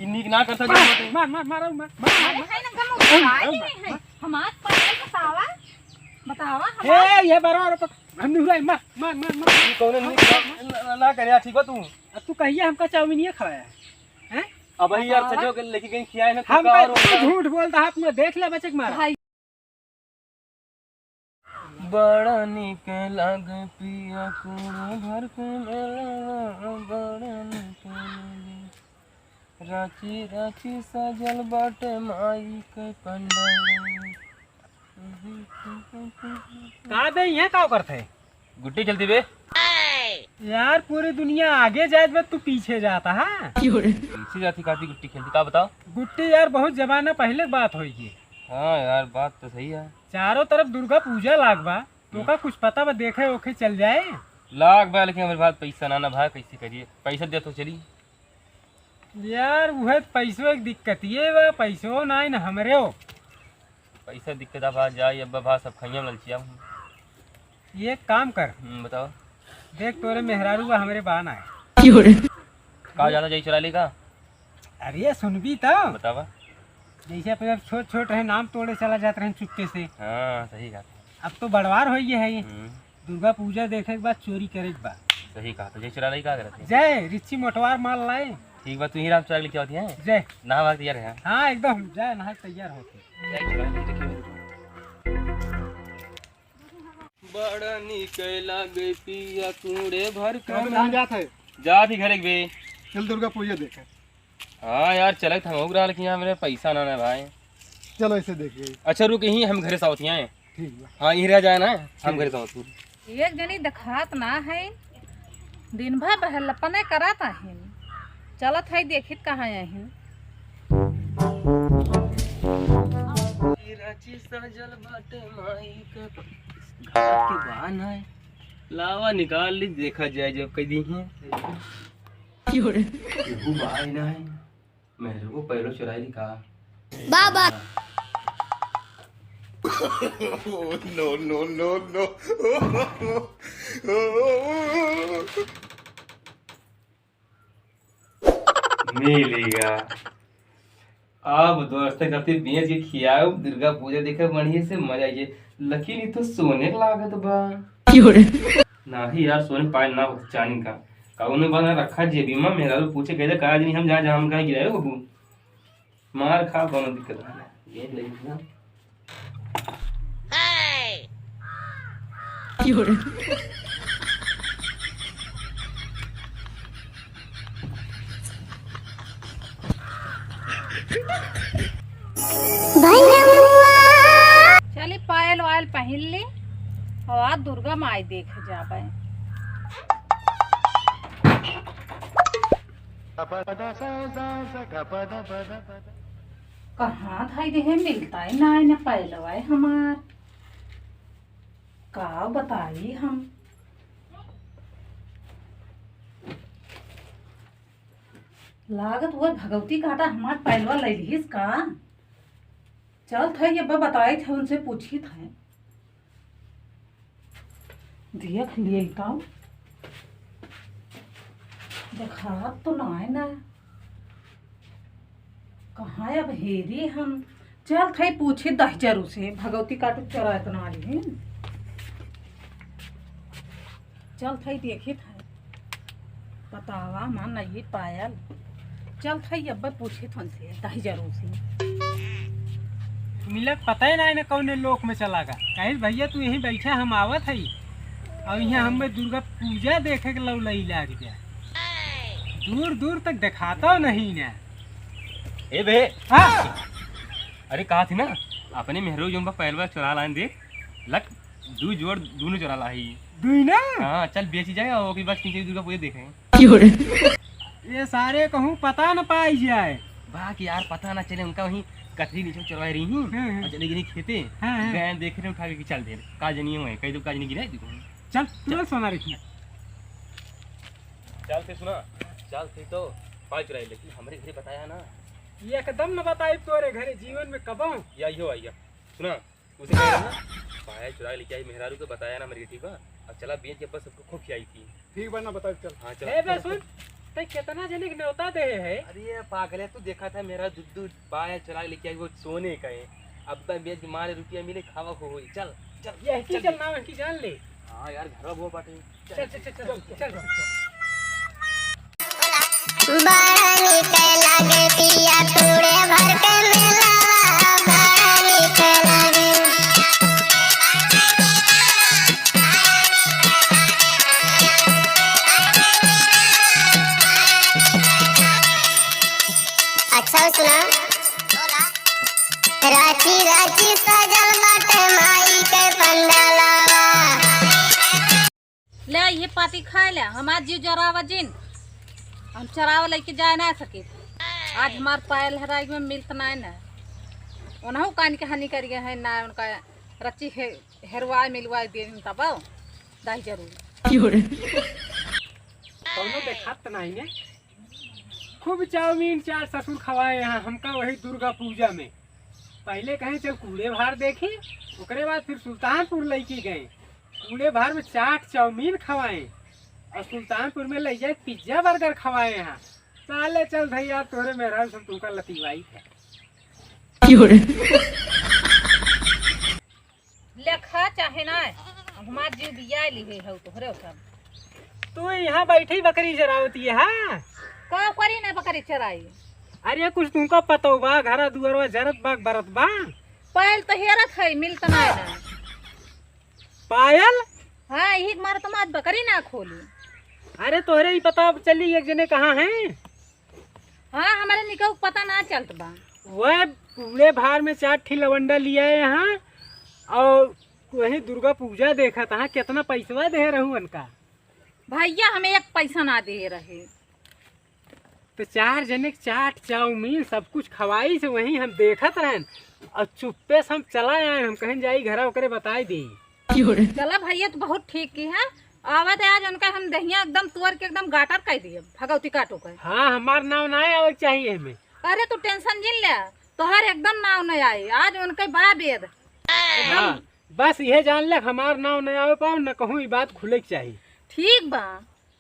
इन्हीं की ना कर सकते मार मार मार मार हमार बतावा बतावा ए ये बराबर हम नहीं मार मार मार मार कौन नहीं ना करे ठीक हो तू। अब तू कहिए हमका चाउमीन ये खाया हैं अब वही यार सचो के लेके कहीं खियाए ना हम झूठ बोलता है अपना देख ले बच्चे मारा बड़ा निक लाग पिया कूड़े भर के मेला बड़ा निक लागे रांची रांची सजल बाटे माई के पंडाल का बे ये का करते गुट्टी खेलती बे यार पूरी दुनिया आगे जाए बे तू पीछे जाता है पीछे जाती काती गुट्टी खेलती का बताओ। गुट्टी यार बहुत जमाना पहले बात होगी। हाँ यार बात तो सही है। चारों तरफ दुर्गा पूजा लागबा तो का कुछ पता बा देखे ओखे चल जाए लाख बा लेकिन हमारे पास पैसा ना भाई कैसे करिए पैसा दे तो चली यार वह पैसों एक दिक्कत ये बा पैसों ना न हमरे हो पैसा दिक्कत आ जाए अब भा सब खइया ललचिया ये एक काम कर बताओ देख तोरे मेहरारू बा हमरे बान आए कहा जाना चाहिए चुरा का अरे सुनबी तो बतावा जैसे अपने छोट छोट रहे नाम तोड़े चला जाते रहे चुपके से। हाँ सही कहा अब तो बड़वार हो गया है ये दुर्गा पूजा देखे के बाद चोरी करे के बाद सही कहा तो जय चुरा का करते जय रिच्ची मोटवार माल लाए ठीक बात तू ही राम चुरा लेके आती है जय नहा तैयार है। हाँ एकदम जय नहा तैयार होके बड़ा निक लागे पिया कूड़े भर के कहाँ जात है जात ही घरे बे चल दुर्गा पूजा देखे। हाँ यार चलक था हो रहा लेकिन यहाँ मेरे पैसा ना है भाई। चलो इसे देखिए। अच्छा रुक यहीं हम घरे सावत हैं। ठीक है हाँ यहीं रह जाए ना हम घरे सावत एक जनी दिखात ना है दिन भर बहलपने करत आहिन चलत है देखित कहाँ आहिन रांची सजल बाटे माई के घाट के बहान है लावा निकाल ली देखा जाए जब कई दी है भाई ना है मेरे को पहले चुराई ली कहा बाबा no no no no मिलेगा अब दोस्त करते बेच के खियाओ दुर्गा पूजा देखे बढ़िया से मजा आइए लकी नहीं तो सोने का लागत बा ना ही यार सोने पाए ना हो चांदी का कौन बना रखा जेबी में मेरा तो पूछे कहते कहा नहीं हम जहाँ हम कहीं गिराए बबू मार खा कोनो दिक्कत नहीं ये लगी ना चली पायल वायल पहन ली और आज दुर्गा माई देखे जाबे कहाँ था देहे मिलता है ना न पहलवाए हमार का बताई हम लागत वो भगवती काटा हमार पहलवा लैलिस का चल थे ये बताए थे उनसे पूछी थे देख लिए तो देखा तो ना है ना कहाँ अब हेरी हम चल थे पूछे दहजरू से भगवती काटू चरा इतना रही चल थे देखे थे बतावा मां नहीं पायल चल थे अब पूछे थे उनसे दहजरू से मिलक पता ही ना कौन लोक में चला गा कहीं भैया तू यहीं बैठा हम आवत है और यहाँ हमें दुर्गा पूजा देखे के लौ लई लाग जाए दूर दूर तक दिखाता नहीं ना ए बे हाँ अरे कहा थी ना अपने मेहरू जो पहलवा चुरा लाइन देख लक दू जोड़ दोनों चुरा ला ही दुई ना हाँ चल बेची जाए और बस नीचे दुर्गा पूजा देखें ये सारे कहूँ पता न पाई जाए बाकी यार पता ना चले उनका वहीं कतरी नीचे चुरवा रही हूँ और चले गिरी खेते गए देख रहे उठा के चल दे काज नहीं हुए कई तो काज नहीं गिरा चल चल सोना रखिए चलते सुना चलते तो पाँच चुराई लेकिन हमारे घरे बताया ना ये एकदम न बताई तोरे घरे जीवन में कब या यो आइया सुना उसे कह रहा ना पाया चुराई लेके आई मेहरारू को बताया ना मेरी ठीक है और चला बेच के बस सबको खूब खिलाई थी ठीक बना बताओ चल हाँ ए बे चल सुन तो कितना जने के न्योता दे है। अरे पागल है, तू देखा था मेरा दूध बाय चला लेके आई, वो सोने का है। अब तक बेच के मारे रुपया मिले खावा खो होई। चल चल ये की चलना है की जान ले। हाँ यार घर वो बाटे। चल चल चल चल चल बड़ा नीक लागे पिया तोरे भर के मेलावा बड़ा नीक लागे। अच्छा सुना रांची रांची सजल बाटे माई के पंडालवा। ले ये पाती खा ले, हमार जीव जरावा जिन हम चरावा लेके जाए ना सके। आज हमार पायल हराई में मिलत ना है ना, उन्हों कान के हानि कर गए है ना, उनका रची हेरवाए मिलवाए दे तब दाही जरूर कौनो देखात नहीं ने। खूब चाउमीन चाट ससुर खवाए यहाँ हमका वही दुर्गा पूजा में। पहले कहीं चल कूड़े भार देखी, उसके बाद फिर सुल्तानपुर लेके गए, कूड़े भार में चाट चाउमीन खवाए और सुल्तानपुर में ले जाए पिज्जा बर्गर खवाए यहाँ। चले चल भैया तोरे मेरा सब तुमका लतीवाई है। लेखा चाहे ना हमार जीव दिया लिए है तोहरे सब। तू यहाँ बैठी बकरी चरावती है। हाँ का करी ना बकरी चराई। अरे कुछ तुमका पतो बा, घरा दुआरवा जरत बा बरत बा। पायल तो हेरत है मिलत ना है ना। पायल हाँ यही मार तुम आज बकरी ना खोली। अरे तोहरे ही पता चली एक जने कहाँ है। हाँ हमारे निकल पता ना चलत बा। वह कूड़े भार में 4 ठी लवंडा लिया है यहाँ और वही दुर्गा पूजा देखा था। कितना पैसा दे रहूं उनका। भैया हमें एक पैसा ना दे रहे। तो 4 जने के चाट चाउमीन सब कुछ खवाई से वही हम देखत रहन और चुप्पे से हम चला आए। हम कहीं जाई घरा ओकरे बताई दी। चला भैया तो बहुत ठीक की है। आवत है आज उनका हम दहिया एकदम तुअर के एकदम गाटर कह दिए भगवती काटो का। हाँ हमार नाव ना आवे चाहिए हमें। अरे तू टेंशन जिन ले, तोहर एकदम नाव नहीं आई आज उनके बड़ा वेद। हाँ बस ये जान ले हमार नाव नहीं आवे पाओ न कहूँ ये बात खुले के चाहिए। ठीक बा,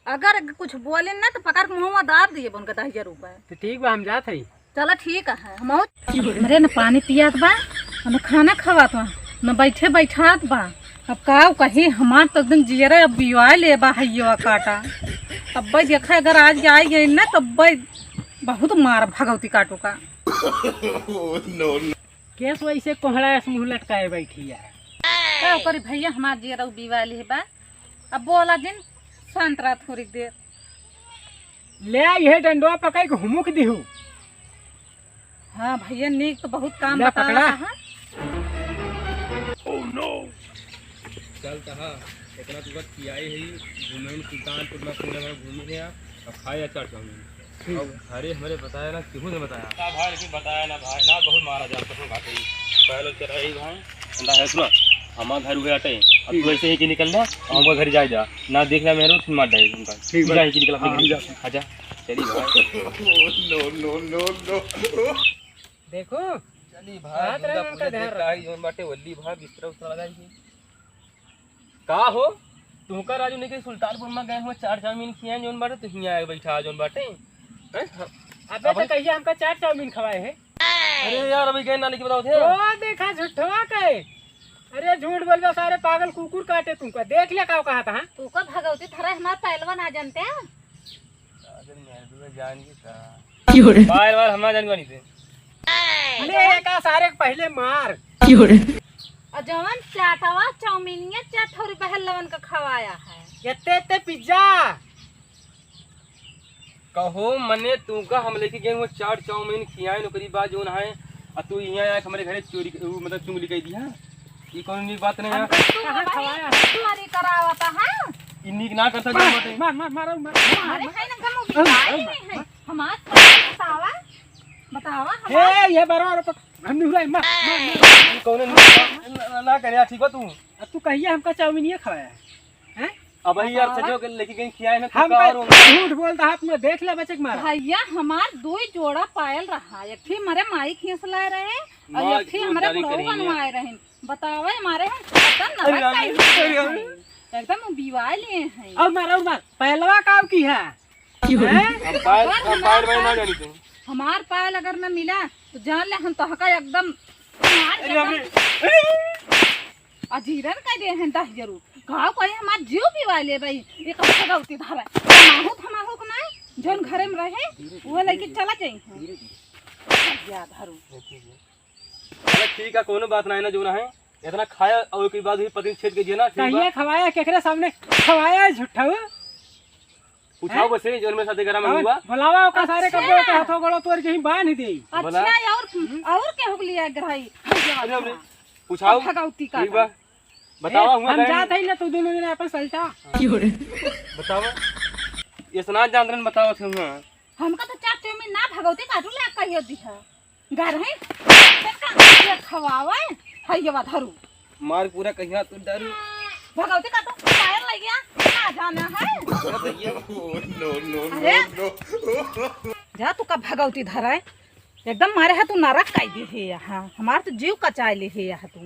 अगर कुछ बोले ना तो पकड़ के मुँह दाब दिए उनका 10,000 रुपए। तो ठीक बा हम जात है। चला ठीक है। हम अरे न पानी पियात बा न खाना खवात बा न बैठे बैठात बा। अब का कही हमार तो एकदम जियरे अब बिवा ले बा हइयो काटा। अब भाई देखा अगर आज आई गई ना तब भाई बहुत मार भगवती काटो का। no, no. केस वैसे कोहड़ा से मुँह लटकाए बैठी है। का करी भैया हमार जियरा बिवा ले बा। अब बोला दिन शांत रहा थोड़ी देर। ले ये डंडवा पकड़ के हुमुक दिहू। हाँ भैया नीक तो बहुत काम ले बता पकड़ा। रहा है। चल कहा इतना तू बस किया ही घूमे सुल्तानपुर में पूरे में घूमी है और खाया चाट चाउमीन। अब अरे हमारे बताया ना क्यों ने बताया ना भाई, लेकिन बताया ना भाई ना बहुत मारा जा कसम खाते ही पहले चला ही भाई अंदा है। सुना हमारा घर हुए हटे अब तू ऐसे ही कि निकल जा हम घर जाए जा ना देखना मेरे तुम मार जाए उनका। ठीक है कि निकल अपने घर जा। आजा चली भाई। no. देखो चली रात रहे उनका ध्यान रख। भाई जोन बाटे वल्ली भाई बिस्तर उस्तर लगाई का हो तुमका राजू ने के सुल्तानपुर में गए हुए चाट चाउमीन खिया जोन बाटे तो हिया आए बैठा जोन बाटे हैं। अबे तो कहिए हमका चाट चाउमीन खवाए है। अरे यार अभी गए ना लेके बताओ थे। ओ देखा झूठवा कहे। अरे झूठ बोलबा सारे पागल कुकुर काटे तुमका। देख लिया का कहा था। तू का भगवती थरा हमार पहलवा ना जानते हैं। जान की बार बार हमारा जानवानी थे। ले का सारे के पहले मार। और जवन चाटवा चाउमीनिया 4 रुपए लवन का खवाया है। एते पिज्जा कहो मने तू का हम लेके गए वो चाट चाउमीन खियाए नौकरी बात जोन है और तू यहाँ आया हमारे घरे चोरी मतलब चुंगली कह दिया। ये कौन नी बात नहीं है। कहाँ खवाया। चोरी करावता है। इन्हीं ना करता जो बाटे। मार मार मारो मार। अरे है ना गमो बिगाड़ी नहीं है। हमार बतावा बतावा हे ये बराबर हम नहीं मार मार। कौन ना करे ठीक हो तू। अब तू कहिए हमका चाउमीन ये खवाया है। अब ही यार सजो के लेके गए खियाए ना हम और झूठ बोलता हाथ में देख ले बचक मार। भैया हमार 2 जोड़ा पायल रहा। एक थी हमारे माई खींच लाए रहे और एक थी हमारे बुढ़ऊ बनवाए रहे। बतावे हमारे हम एकदम बिवाए लिए हैं। और मार पहलवा काम की है। हम पायल भाई ना जानी तुम। हमार पायल अगर न मिला तो जान ले हम तोहका एकदम अजीरन कह दे हैं दस जरूर गाँव कहे हमार जीव पिवा ले भाई ये कब भगवती धारा हमाहू को ना जोन घरे में रहे वो लेके चला चाहिए याद हरू अरे ठीक है कोनो बात नहीं ना जो ना है इतना खाया और के बाद ही पति छेद के दिया ना ठीक कहिए है खवाया केकरे सामने खवाया झूठा पूछाओ बस जोन में साथे करा में हुआ बुलावा का सारे कपड़े के हाथों गोड़ो तोड़ के ही बांध दे। अच्छा और क्या हो लिया ग्रही पूछाओ भगवती का ठीक बा बतावा हुआ हम जात है ना तू दोनों जने अपन सलटा बतावा ये सुना जान रन बताओ थे हम हमका तो चाटे में ना भगवती काटू ला कहियो दिहा घर है खवावा है ये बात हरू मार पूरा कहिया तू डरू भगवती का तो फायर लग गया कहाँ जाना है no, no, अरे no, no. जा तू का भगवती धरा है एकदम मारे है तू नरक काई दे है यहाँ हमार तो जीव कचाए ले है यहाँ तू